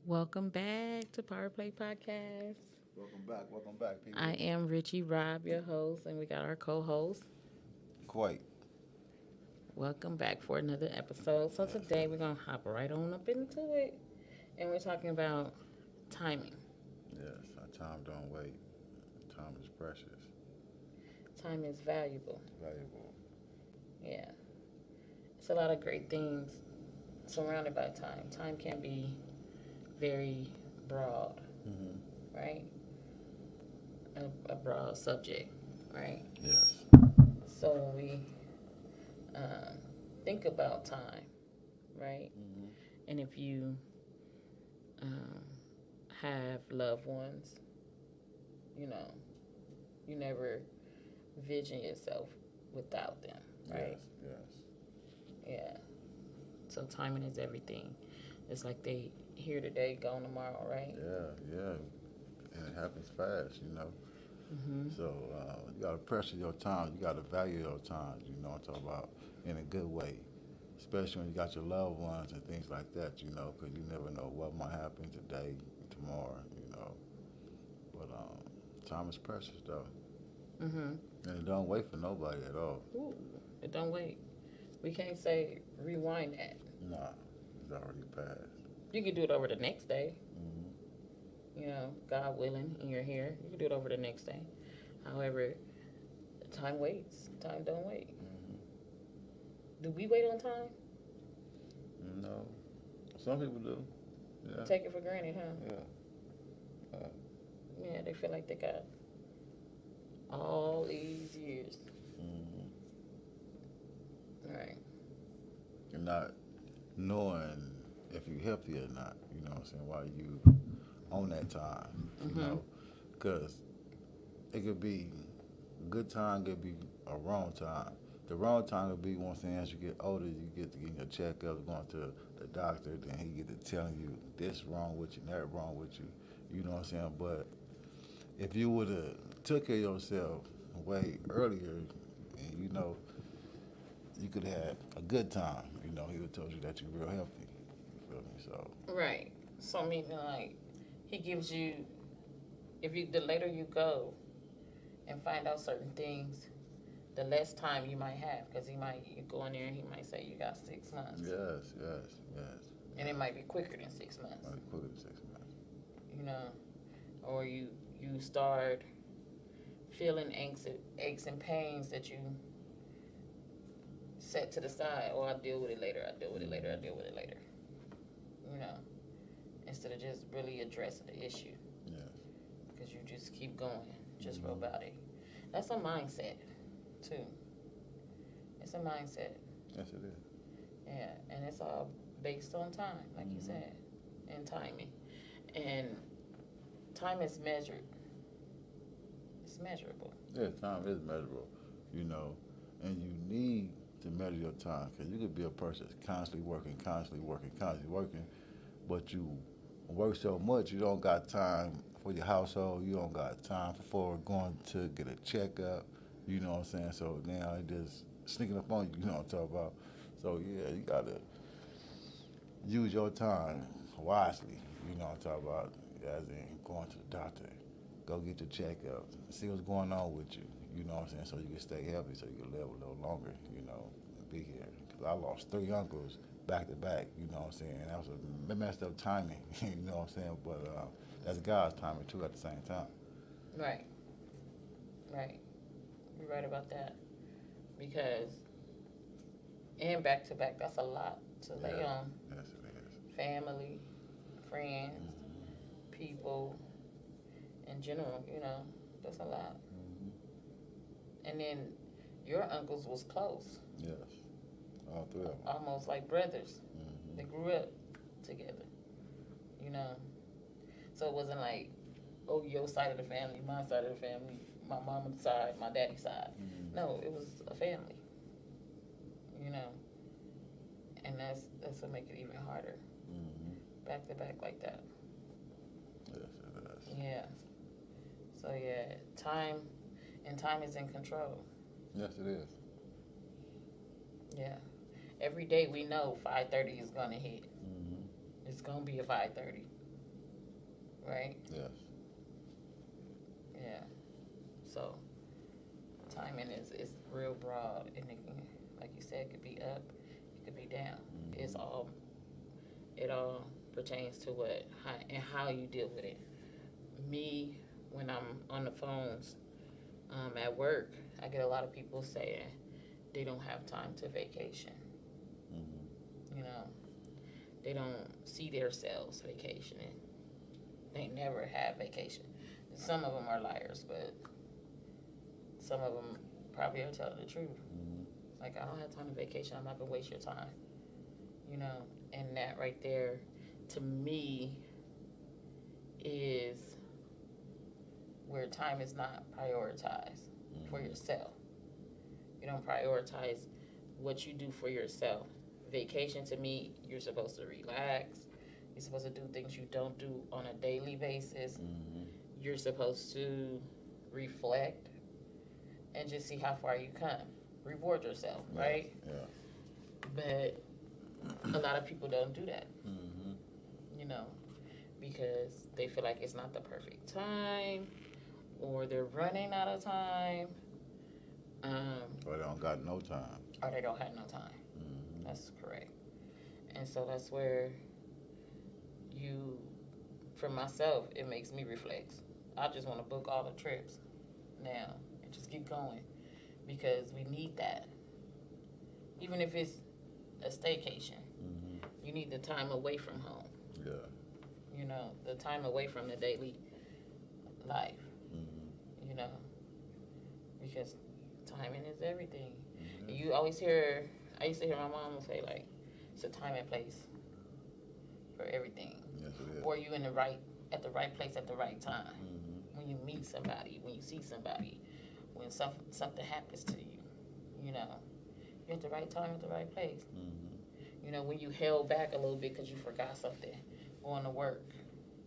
Welcome back to PowerPlayPodcast. Welcome back, I people. am Richie Rob, your host, and we got our co-host. Quite. Welcome back for another episode. So Yes, today we're gonna hop right on up into it, and we're talking about timing. yes. Our time don't wait. Time is precious, Time is valuable. valuable. Yeah, it's a lot of great things surrounded by time. Time can be very broad, Mm-hmm. right? A broad subject, right? Yes. So when we um, think about time, right? Mm-hmm. And if you um, have loved ones, you know, you never vision yourself without them, right? Yes, yes. Yeah. So timing is everything. It's like they here today, gone tomorrow, right? Yeah, yeah. And it happens fast. Mm-hmm. So you got to pressure your time. You got to value your time, I'm talking about in a good way. Especially when you got your loved ones and things like that, because you never know what might happen today, tomorrow. But time is precious, though. Mm-hmm. And it don't wait for nobody at all. Ooh, it don't wait. We can't say rewind that. Nah, it's already passed. You can do it over the next day. Mm-hmm. God willing, and you're here. You can do it over the next day. However, time waits. Time don't wait. Mm-hmm. Do we wait on time? No, some people do. Yeah, Take it for granted, huh? yeah. Yeah, they feel like they got all these years. Mm-hmm. Right. And not knowing if you're healthy or not. You know what I'm saying? While you on that time, Mm-hmm. because it could be a good time, could be a wrong time. The wrong time would be once as you get older, you get to get your checkups, going to the doctor, then he get to telling you this wrong with you, that wrong with you. You know what I'm saying? But if you would have took care of yourself way earlier, and you could have had a good time. He would have told you that you're real healthy. You feel me? So Right. So meaning like he gives you if you the later you go and find out certain things, the less time you might have because you go in there and he might say you got 6 months, yes, yes, yes, and it might be quicker than 6 months. might be quicker than 6 months. You know, or you start feeling aches and pains that you set to the side. Oh, I'll deal with it later. I'll deal with it later. I'll deal with it later. You know, instead of just really addressing the issue Yes. because you just keep going, just robotic. That's a mindset, too. It's a mindset. Yes, it is. Yeah, and it's all based on time, like you said, and timing. And time is measured. It's measurable. Yeah, time is measurable, you know, and you need to measure your time because you could be a person that's constantly working, but you work so much you don't got time for your household. You don't got time for going to get a checkup. You know what I'm saying? So now it just sneaking up on you. You know what I'm talking about? So yeah, you gotta use your time wisely. You know what I'm talking about? As in going to the doctor, go get your checkup, see what's going on with you. You know what I'm saying? So you can stay healthy, so you can live a little longer. And be here. Cause I lost 3 uncles back to back. You know what I'm saying? That was a messed up timing. You know what I'm saying? But that's God's timing too at the same time. Right, right. You're right about that. Because, and back to back, that's a lot to lay Yeah. on. Yes, it is. Family, friends, people, in general, that's a lot. And then your uncles was close, Yes. All three of them. almost like brothers. They Mm-hmm. grew up together, you know. So it wasn't like, oh, your side of the family, my side of the family, my mama's side, my daddy's side. Mm-hmm. No, it was a family, you know. And that's what make it even harder, Mm-hmm. back to back like that. Yes, it is. Yeah. So yeah, time is in control. Yes, it is. Yeah. Every day we know 5:30 is gonna hit. Mm-hmm. It's gonna be a 5:30. right? Yes. Yeah. So timing is real broad, and it can, like you said, it could be up, it could be down. It's all it all pertains to what how, and how you deal with it. Me, when I'm on the phones at work, I get a lot of people saying they don't have time to vacation. You know, they don't see themselves vacationing. They never have vacation. Some of them are liars, but some of them probably are telling the truth. Like, I don't have time to vacation. I'm not gonna waste your time. You know, and that right there, to me, is where time is not prioritized for yourself. You don't prioritize what you do for yourself. Vacation, to me, you're supposed to relax. You're supposed to do things you don't do on a daily basis. You're supposed to reflect and just see how far you come. Reward yourself, right? Yeah. But a lot of people don't do that, you know, because they feel like it's not the perfect time, or they're running out of time, Or they don't got no time. or they don't have no time. That's correct. And so that's where you, for myself, it makes me reflect. I just want to book all the trips now and just get going, because we need that. Even if it's a staycation, you need the time away from home. Yeah. You know, the time away from the daily life. You know, because timing is everything. You always hear, I used to hear my mom say, like, it's a time and place for everything. Yes, it is. Or you in the right, at the right place at the right time. When you meet somebody, when you see somebody, when something happens to you, you know, you're at the right time at the right place. You know, when you held back a little bit because you forgot something going to work,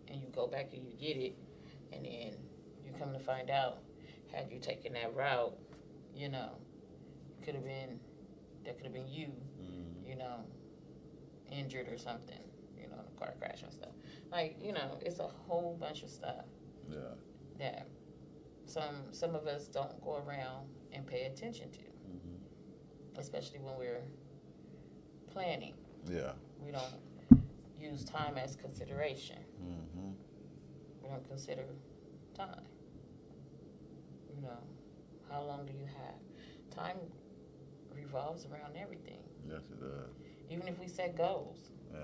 and you go back and you get it, and then you come to find out, had you taken that route, you know, that could have been you, you know, injured or something, you know, in a car crash and stuff. Like, you know, it's a whole bunch of stuff. Yeah. That some of us don't go around and pay attention to, especially when we're planning. Yeah. We don't use time as consideration. We don't consider time. You know, how long do you have? Time revolves around everything. Yes, it does. Even if we set goals. Yeah.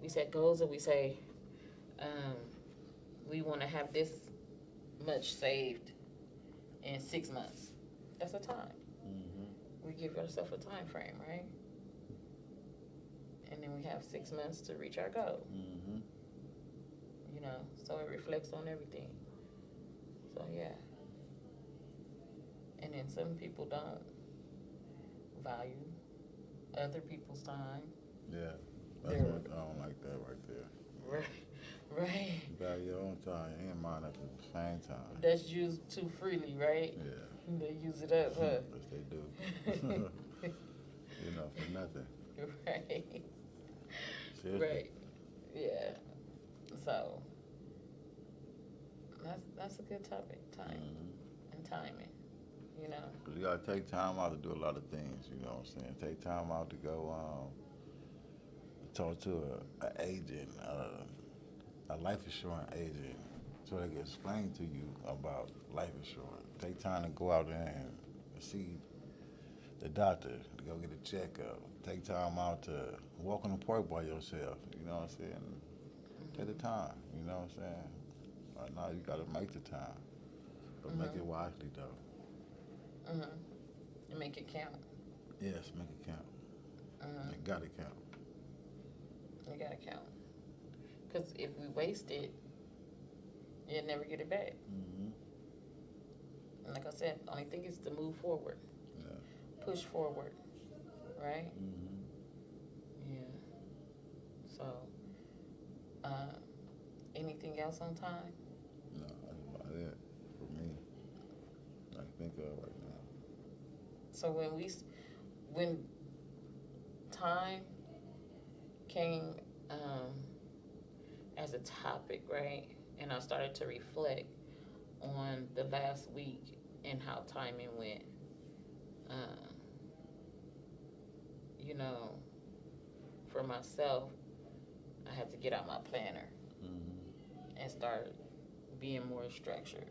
We set goals and we say, we want to have this much saved in 6 months. That's a time. We give ourselves a time frame, right? And then we have 6 months to reach our goal. You know, so it reflects on everything. So yeah. And then some people don't value other people's time. Yeah. That's what I don't like that right there. Right. Value your own time and mine at the same time. That's used too freely, right? Yeah. They use it up, huh? Yes, they do. You know, for nothing. Right. Seriously. Right. Yeah. So that's a good topic, time and timing. You know. Cause you gotta take time out to do a lot of things. You know what I'm saying? Take time out to go talk to an agent, a life insurance agent, so they can explain to you about life insurance. Take time to go out there and see the doctor, to go get a checkup. Take time out to walk in the park by yourself. You know what I'm saying? Take the time. You know what I'm saying? Right now you gotta make the time, but make it wisely though. And make it count. Yes, make it count. It gotta count. You gotta count. Because if we waste it, you'll never get it back. And like I said, the only thing is to move forward. Yeah. Push forward. Right? Yeah. So, anything else on time? No, that's about it for me. I can think of right now. So when time came as a topic, right? and I started to reflect on the last week and how timing went. Um, you know, for myself, I had to get out my planner and start being more structured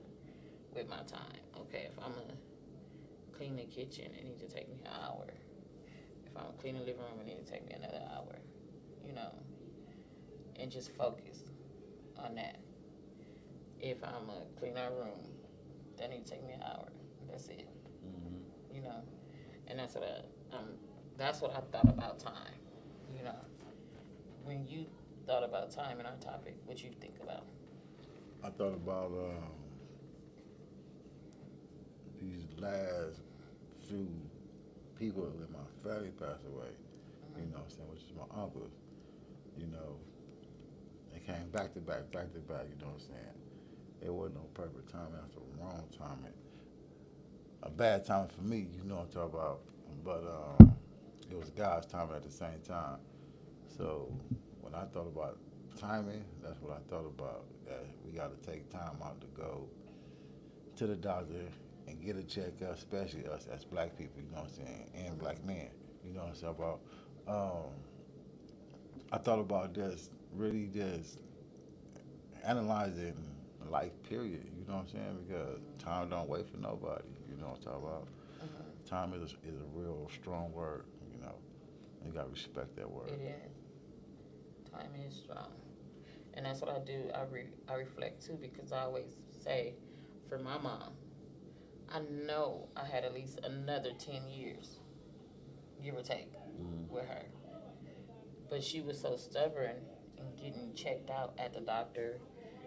with my time. Okay, if I'm gonna clean the kitchen, it needs to take me an hour. If I'm gonna clean the living room, it needs to take me another hour. You know, and just focus on that. If I'm gonna clean our room, that needs to take me an hour. That's it. You know, and that's what I thought about time. You know, when you thought about time in our topic, what you think about? I thought about these last few people in my family passed away. You know what I'm saying, which is my uncles. You know, they came back to back, you know what I'm saying? It wasn't no perfect timing, that's the wrong timing. A bad timing for me, you know what I'm talking about. But it was God's timing at the same time. So when I thought about timing, that's what I thought about. That we got to take time out to go to the doctor and get a checkup, especially us as black people, you know what I'm saying, and black men, you know what I'm saying about. I thought about really just analyzing life, period, you know what I'm saying, because time don't wait for nobody, you know what I'm talking about. Time is a real strong word, you know. You got to respect that word. It is. Time is strong. And that's what I do. I reflect too, because I always say, for my mom, I know I had at least another 10 years, give or take, with her. But she was so stubborn in getting checked out at the doctor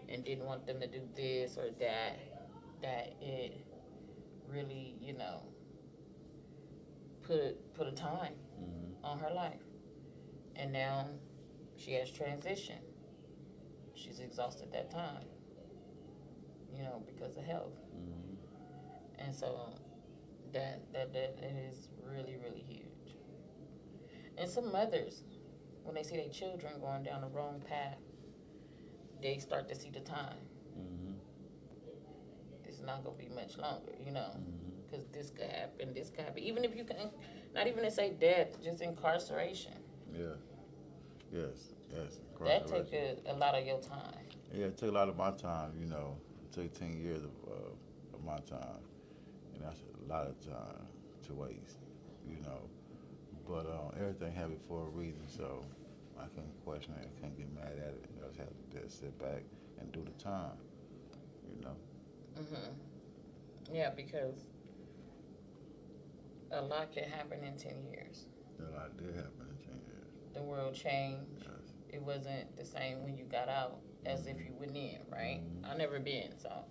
and didn't want them to do this or that it really, you know, put a time on her life. And now she has transitioned. She's exhausted that time, you know, because of health. And so that is really, really huge. And some mothers, when they see their children going down the wrong path, they start to see the time. It's not going to be much longer, you know, because this could happen. Even if you can, not even to say death, just incarceration. Yeah. Yes. That takes a lot of your time. Yeah, it took a lot of my time, you know. It took 10 years of my time. And that's a lot of time to waste, you know. But everything happened for a reason, so I couldn't question it. I couldn't get mad at it. I just had to just sit back and do the time, you know. Yeah, because a lot can happen in 10 years. A lot did happen in 10 years. The world changed. Yes. It wasn't the same when you got out as if you went in, right? I never been, so,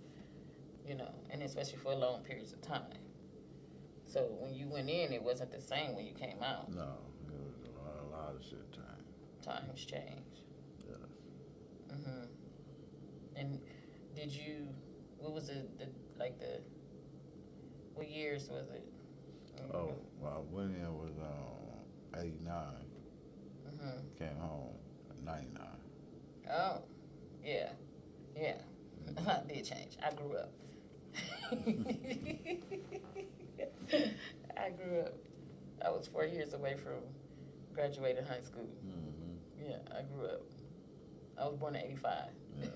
you know, and especially for long periods of time. So when you went in, it wasn't the same when you came out. No, it was a lot of shit changed. Times changed. Yes. And did you, what was it, what years was it? Oh, well, I went in was 89. Came home 99. Oh, yeah. I did change. I grew up. I was 4 years away from graduating high school. Yeah, I grew up. I was born in 85. Yeah.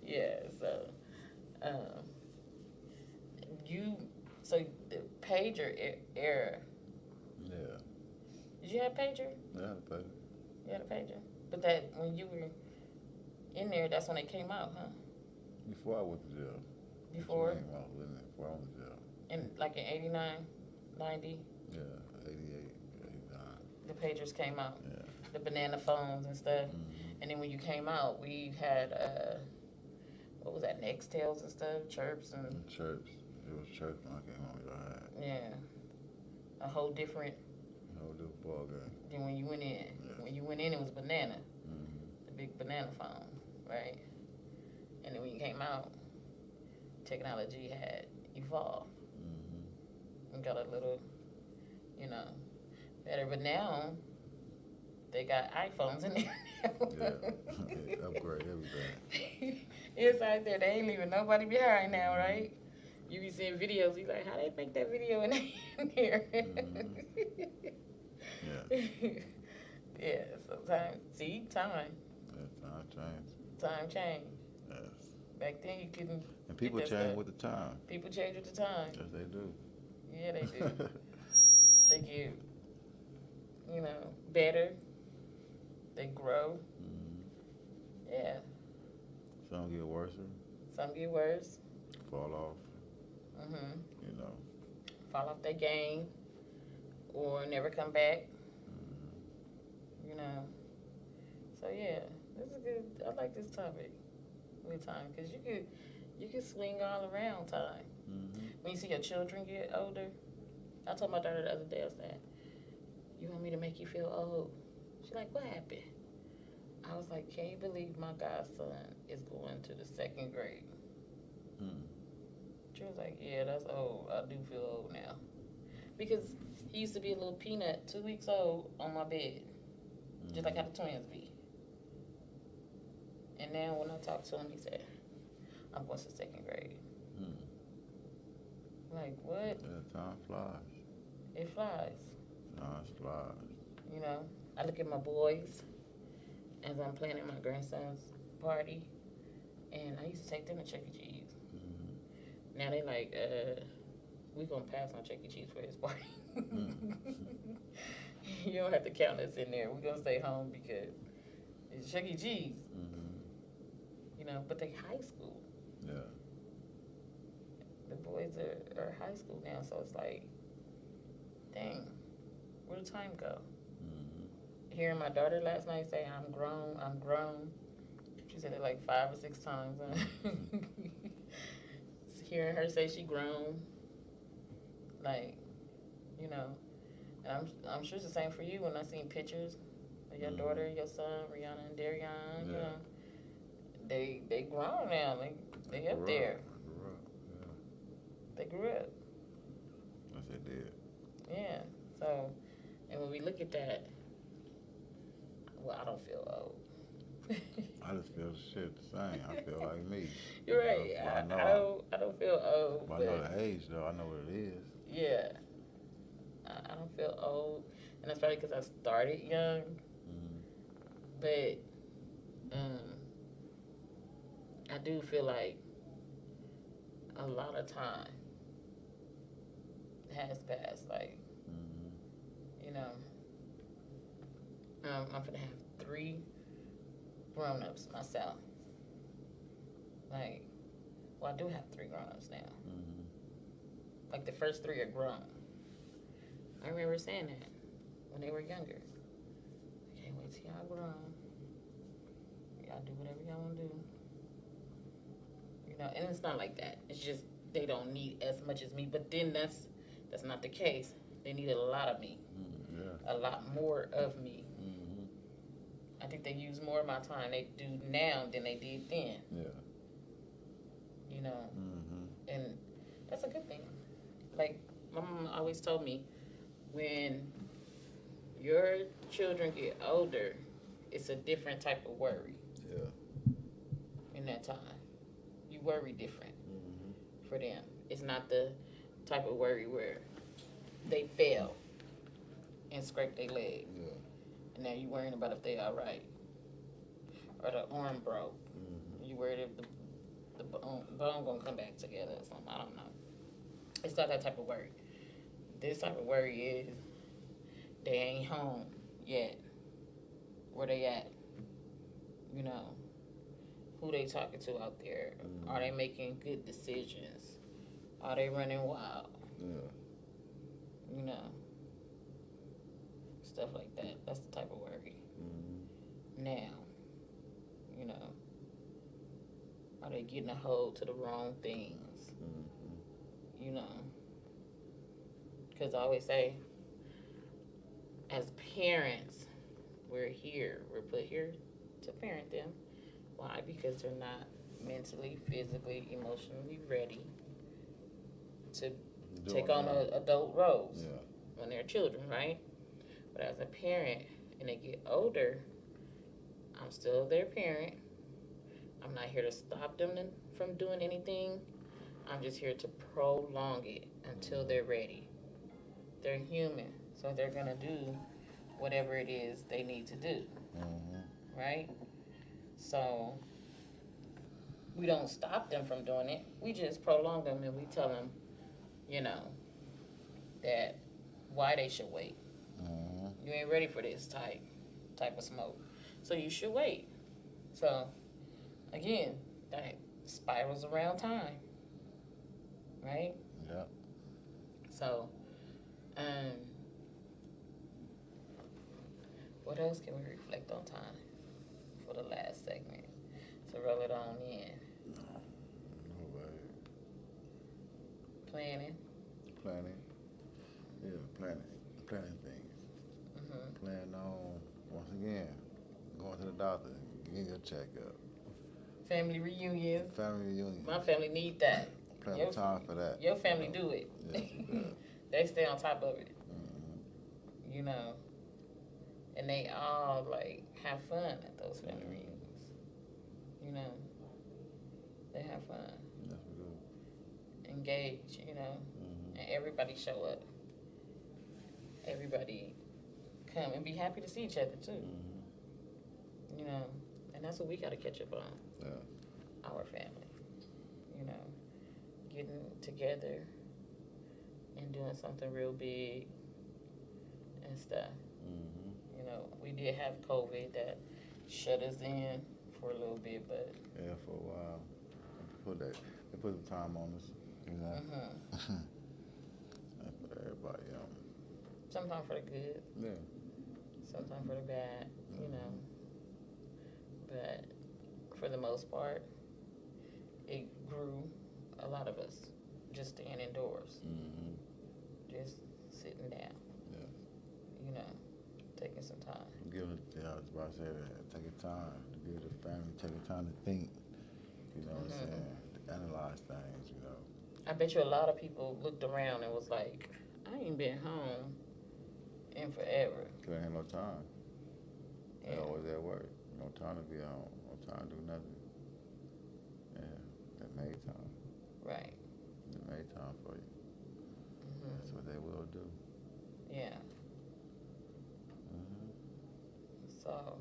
Yeah, so, so the pager era. Yeah. Did you have pager? Yeah, I had a pager. You had a pager? But that, when you were in there, that's when they came out, huh? Before I went to jail. Before? Before I went to jail. In 89, 90? Yeah, 88, 89. The pagers came out. Yeah. The banana phones and stuff. And then when you came out, we had, what was that, Nextels and stuff, Chirps and... Chirps. It was Chirps when I came home, y'all had. Yeah. A whole different Ball game. than when you went in. Yeah. When you went in, it was banana. The big banana phone, right? And then when you came out, technology had evolved. And got a little, you know, better. But now, They got iPhones in there now. Yeah. Upgrade everything. It's out there. They ain't leaving nobody behind now, right? You be seeing videos. You like, how they make that video in there? Yeah. Yeah. Sometimes, see, time. Yeah, time change. Time change. Yes. Back then, you couldn't. And people get that change stuff. with the time. People change with the time. Yes, they do. Yeah, they do. They get, better. They grow. Yeah. Some get worse. Some get worse. Fall off. You know. Fall off their game, or never come back. You know. So yeah, this is good. I like this topic with time because you could swing all around time. When you see your children get older, I told my daughter the other day, I said, "You want me to make you feel old?" She's like, "What happened?" I was like, "Can you believe my godson is going to the 2nd grade?" She was like, "Yeah, that's old. I do feel old now." Because he used to be a little peanut, 2 weeks old, on my bed. Just like how the twins be. And now when I talk to him, he said, "I'm going to 2nd grade." Like, what? Yeah, time flies. It flies. Time flies. You know, I look at my boys as I'm planning my grandson's party, and I used to take them to Chuck E. Cheese. Now they like, we gonna pass on Chuck E. Cheese for his party. You don't have to count us in there. We're gonna stay home because it's Chuck E. Cheese. You know, but they high school. Yeah. The boys are high school now, so it's like, dang, where'd the time go? Hearing my daughter last night say, "I'm grown, I'm grown." She said it like 5 or 6 times. Hearing her say she grown, like, and I'm sure it's the same for you. When I seen pictures of your daughter, your son, Rihanna and Darion, you know, they grown now. They up there. They grew up. Yes, they did. Yeah. So, and when we look at that, well, I don't feel old. I just feel shit the same. I feel like me. You're right. I don't feel old. I know the age, though. I know what it is. Yeah. I don't feel old. And that's probably because I started young. But I do feel like a lot of time has passed. Like, I'm going to have 3 grown-ups myself. Like, well, I do have 3 grown-ups now. Like, the first 3 are grown. I remember saying that when they were younger. I can't wait till y'all grown. Y'all do whatever y'all want to do. And it's not like that. It's just they don't need as much as me. But then that's not the case. They need a lot of me. A lot more of me. I think they use more of my time they do now than they did then. Yeah. And that's a good thing. Like, my mom always told me, when your children get older, it's a different type of worry. Yeah. In that time. You worry different for them. It's not the type of worry where they fail and scrape their leg. Yeah. And now you worrying about if they all right. Or the arm broke. You worried if the bone gonna come back together or something. I don't know. It's not that type of worry. This type of worry is they ain't home yet. Where they at? Who they talking to out there? Are they making good decisions? Are they running wild? Yeah. Stuff like that. That's the type of worry. Now, are they getting a hold to the wrong things? Because I always say, as parents, we're put here to parent them. Why? Because they're not mentally, physically, emotionally ready to take on adult roles when they're children, right? But as a parent, and they get older, I'm still their parent. I'm not here to stop them from doing anything. I'm just here to prolong it until they're ready. They're human, so they're gonna do whatever it is they need to do, right? So we don't stop them from doing it. We just prolong them, and we tell them, you know, that why they should wait. You ain't ready for this type of smoke, so you should wait. So again, that spirals around time, right? Yeah. So, what else can we reflect on time for the last segment to roll it on in? No way. Planning. Yeah, planning things. Planning on, once again, going to the doctor, getting your checkup. Family reunions. Family reunion. My family need that. Plan time for that. Your family do it. Yes, yeah. They stay on top of it. You know. And they all like have fun at those family reunions. You know. They have fun. Yes, we do. Engage, you know. And everybody show up. Everybody come and be happy to see each other too. You know. And that's what we gotta catch up on. Yeah. Our family. You know. Getting together and doing something real big and stuff. You know, we did have COVID that shut us in for a little bit, but yeah, for a while. They put some time on us, you know. They put everybody on. Sometimes for the good. Yeah. Sometimes for the bad, you know. But for the most part, it grew a lot of us just staying indoors. Just sitting down. Yeah. You know, taking some time. I was about to say that. Taking time to give the family, taking time to think. You know what I'm saying? To analyze things, you know. I bet you a lot of people looked around and was like, I ain't been home in forever. Cause I ain't no time. Yeah. They always at work. No time to be home. No time to do nothing. Yeah. They made time. Right. They made time for you. That's what they will do. Yeah. So,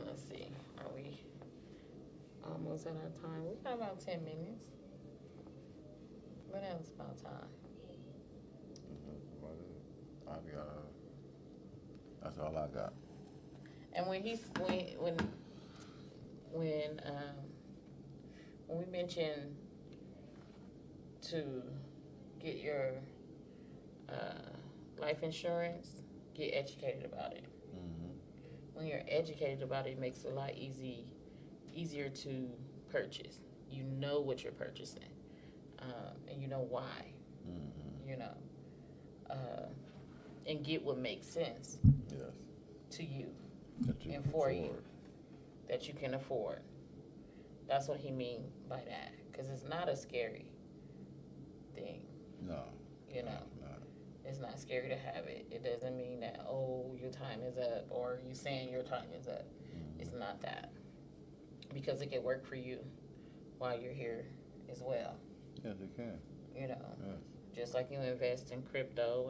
let's see. Are we almost at our time? We got about 10 minutes. What else about time? That's all I got. And when we mentioned to get your life insurance, get educated about it. When you're educated about it, it makes it a lot easier to purchase. You know what you're purchasing, and you know why. You know, and get what makes sense. Yes. To you That you and can for afford. you, that you can afford. That's what he mean by that, because it's not a scary thing. No. You know. It's not scary to have it. It doesn't mean that, oh, your time is up, or you saying your time is up. It's not that. Because it can work for you while you're here as well. Yes, it can. You know, Yes. just like you invest in crypto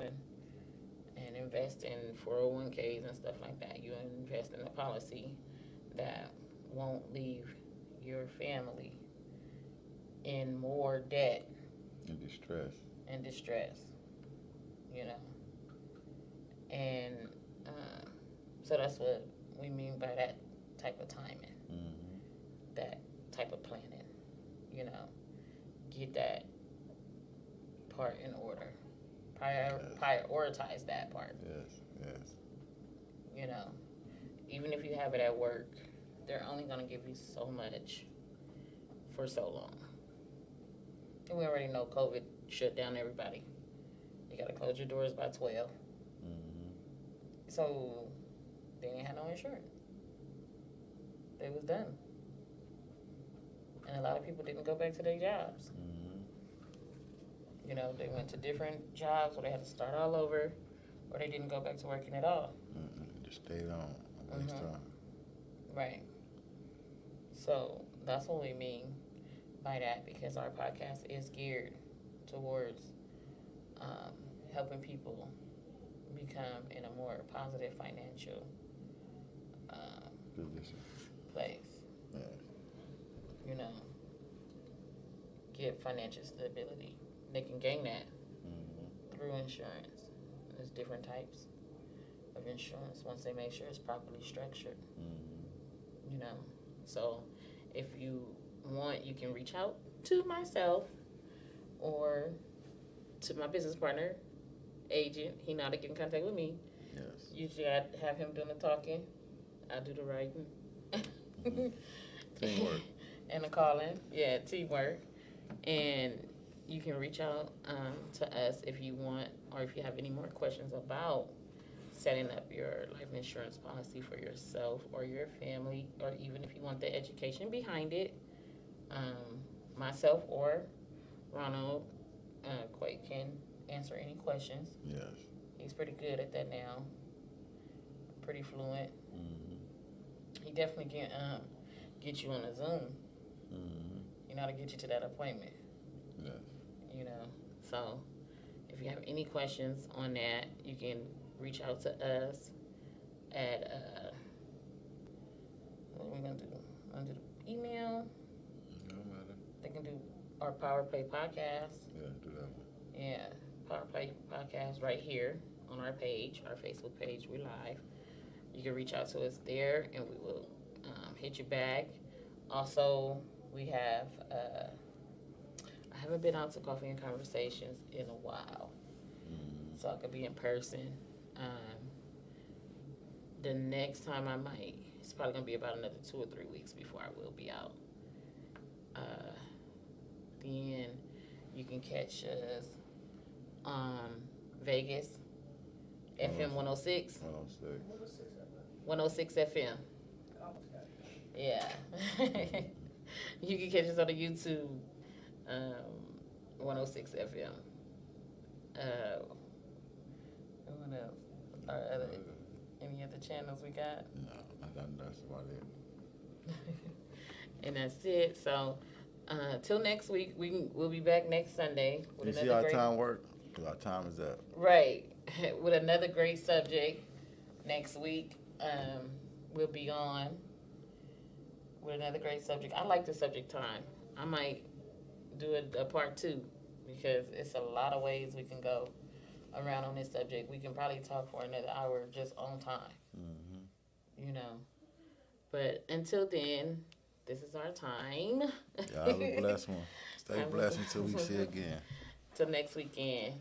and invest in 401ks and stuff like that. You invest in a policy that won't leave your family in more debt And distress. and distress. You know, and so that's what we mean by that type of timing, that type of planning. You know, get that part in order, prioritize that part. Yes. You know, even if you have it at work, they're only gonna give you so much for so long. And we already know COVID shut down everybody. You gotta close your doors by 12. So they ain't had no insurance. They was done. And a lot of people didn't go back to their jobs. You know, they went to different jobs where they had to start all over, or they didn't go back to working at all. stayed on. Waste time. Right. So that's what we mean by that, because our podcast is geared towards helping people become in a more positive financial Position. place. Yeah. You know, get financial stability. They can gain that through insurance. There's different types of insurance once they make sure it's properly structured. You know, so if you want, you can reach out to myself or to my business partner, agent. He know how to get in contact with me. Yes. Usually I have him doing the talking. I do the writing. Teamwork. And the calling. Yeah, teamwork. And you can reach out to us if you want, or if you have any more questions about setting up your life insurance policy for yourself or your family, or even if you want the education behind it. Myself or Ronald Quake can answer any questions. Yes. He's pretty good at that now. Pretty fluent. He definitely can get you on a Zoom. You know how to get you to that appointment. Yes. You know, so if you have any questions on that, you can reach out to us at what are we gonna do? I'm gonna do the email. No matter. They can do our PowerPlayPodcast. Yeah, do that one. Yeah, PowerPlayPodcast right here on our page, our Facebook page. We're live. You can reach out to us there, and we will hit you back. Also, we have I haven't been out to Coffee and Conversations in a while, so I could be in person. The next time I might, it's probably gonna be about another 2 or 3 weeks before I will be out. Then you can catch us on Vegas, FM 106. 106 FM. Yeah. You can catch us on the YouTube, 106 FM. What else? Any other channels we got? No, that's about it. And that's it. So, till next week, we'll be back next Sunday with You see another our great time work? Because our time is up. right with another great subject. Next week, we'll be on with another great subject. I like the subject time. I might do a part 2 because it's a lot of ways we can go around on this subject. We can probably talk for another hour just on time. You know. But until then, this is our time. Y'all have a blessed one. Stay blessed until we see again. Till next weekend.